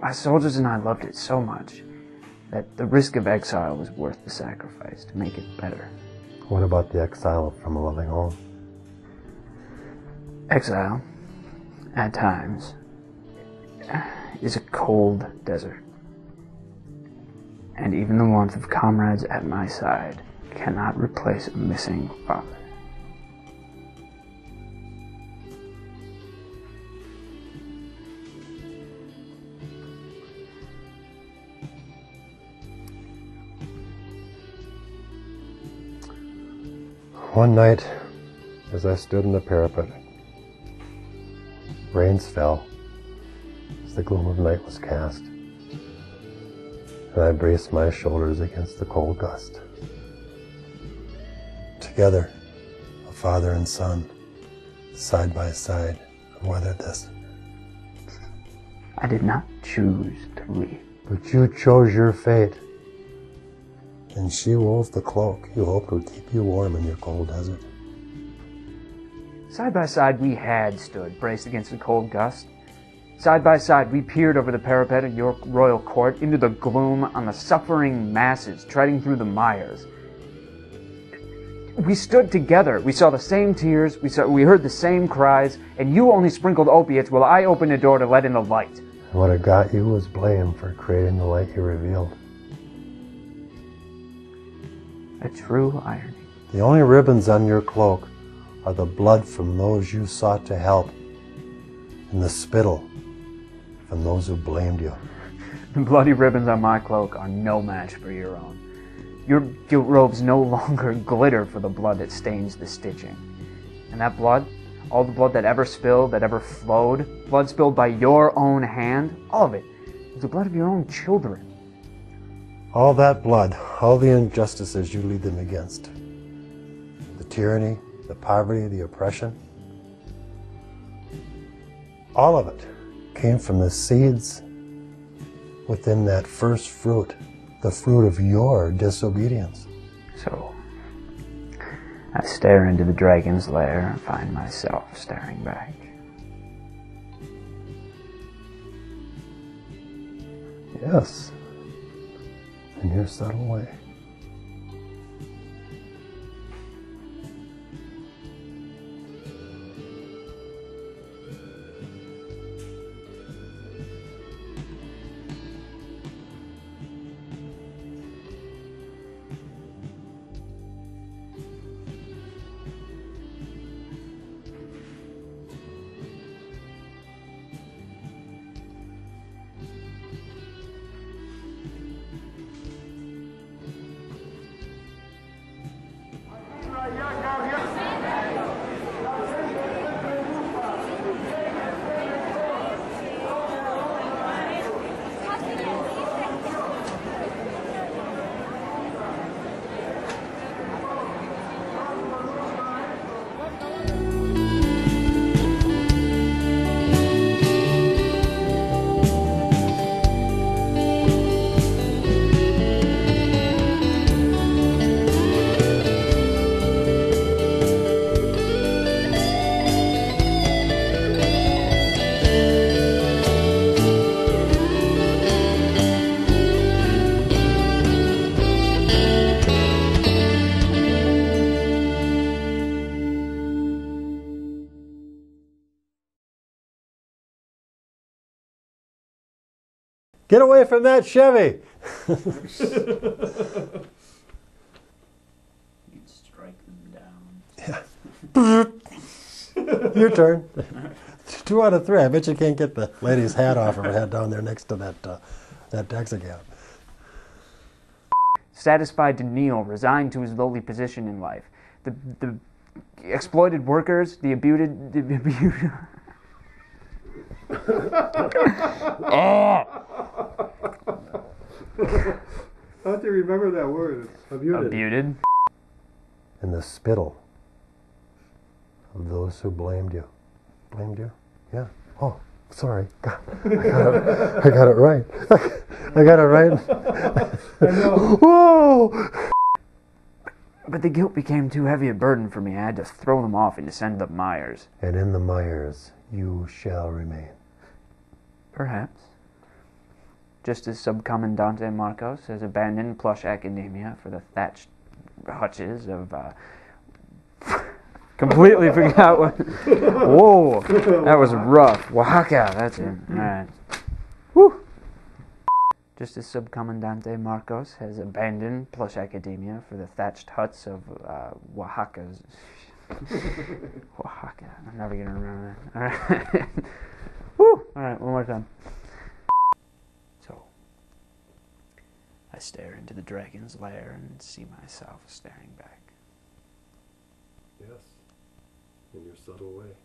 My soldiers and I loved it so much that the risk of exile was worth the sacrifice to make it better. What about the exile from a loving home? Exile, at times, is a cold desert. And even the warmth of comrades at my side cannot replace a missing father. One night, as I stood in the parapet, rains fell as the gloom of night was cast, and I braced my shoulders against the cold gust. Together, a father and son, side by side, weathered this. I did not choose to leave. But you chose your fate. And she wove the cloak you hoped would keep you warm in your cold desert. Side by side we had stood, braced against the cold gust. Side by side we peered over the parapet of your royal court into the gloom on the suffering masses treading through the mires. We stood together. We saw the same tears, we heard the same cries, and you only sprinkled opiates while I opened a door to let in the light. And what it got you was blame for creating the light you revealed. A true irony. The only ribbons on your cloak are the blood from those you sought to help, and the spittle from those who blamed you. The bloody ribbons on my cloak are no match for your own. Your guilt robes no longer glitter for the blood that stains the stitching. And that blood, all the blood that ever spilled, that ever flowed, blood spilled by your own hand, all of it, is the blood of your own children. All that blood, all the injustices you lead them against, the tyranny, the poverty, the oppression, all of it came from the seeds within that first fruit, the fruit of your disobedience. So, I stare into the dragon's lair and find myself staring back. Yes. In your subtle way. Get away from that Chevy! You'd strike them down. Yeah. Your turn. 2 out of 3. I bet you can't get the lady's hat off her head down there next to that taxicab. Satisfied to kneel, resigned to his lowly position in life. The exploited workers, the abused... Oh! How do you remember that word? Abused. And the spittle of those who blamed you. Blamed you? Yeah. Oh, sorry. God, I got it right. I got it right. I know. Whoa! But the guilt became too heavy a burden for me. I had to throw them off and descend the mires. And in the mires you shall remain. Perhaps. just as Subcomandante Marcos has abandoned plush academia for the thatched hutches of... completely forgot what... Whoa, that was rough. Oaxaca, that's it. All right. Woo! Just as Subcomandante Marcos has abandoned plush academia for the thatched huts of Oaxaca's... Oaxaca. I'm never going to remember that. All right. Woo! All right, one more time. So, I stare into the dragon's lair and see myself staring back. Yes, in your subtle way.